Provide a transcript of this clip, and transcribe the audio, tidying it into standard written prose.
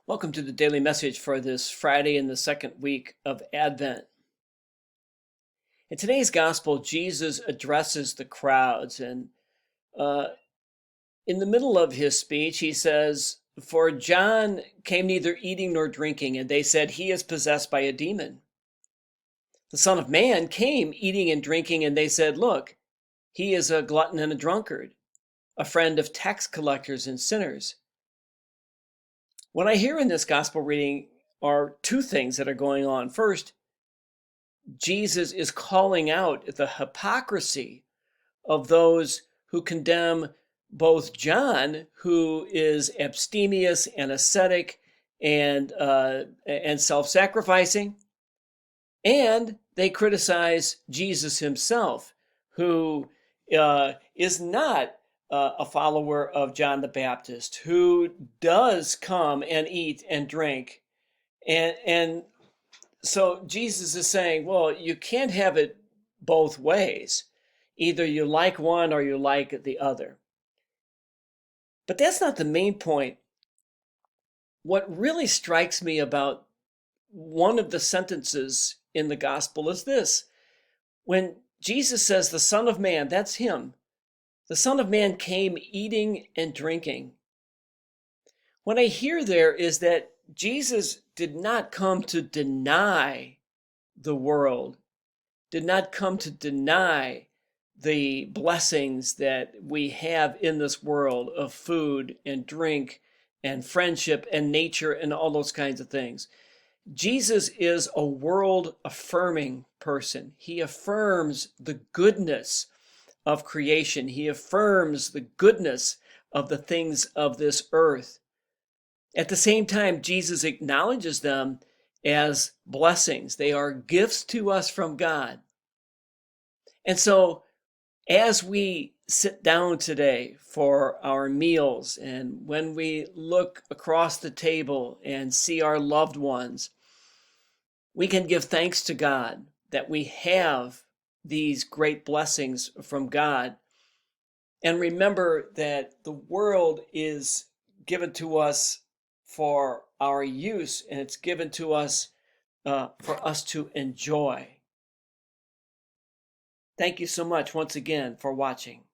Welcome to the daily message for this Friday in the second week of Advent. In today's gospel, Jesus addresses the crowds, and uh, in the middle of his speech, he says, "For John came neither eating nor drinking, and they said, 'He is possessed by a demon.' The Son of Man came eating and drinking, and they said, 'Look, he is a glutton and a drunkard, a friend of tax collectors and sinners.'" What I hear in this gospel reading are two things that are going on. First, Jesus is calling out the hypocrisy of those who condemn both John, who is abstemious and ascetic and self-sacrificing, and they criticize Jesus himself, who is not a follower of John the Baptist, who does come and eat and drink, and so Jesus is saying, well, you can't have it both ways. Either you like one or you like the other. But that's not the main point. What really strikes me about one of the sentences in the gospel is this. When Jesus says the Son of Man, that's him. The Son of Man came eating and drinking. What I hear there is that Jesus did not come to deny the world, did not come to deny the blessings that we have in this world of food and drink and friendship and nature and all those kinds of things. Jesus is a world affirming person. He affirms the goodness of creation. He affirms the goodness of the things of this earth. At the same time, Jesus acknowledges them as blessings. They are gifts to us from God. And so as we sit down today for our meals, and when we look across the table and see our loved ones, we can give thanks to God that we have these great blessings from God. And remember that the world is given to us for our use, and it's given to us for us to enjoy. Thank you so much once again for watching.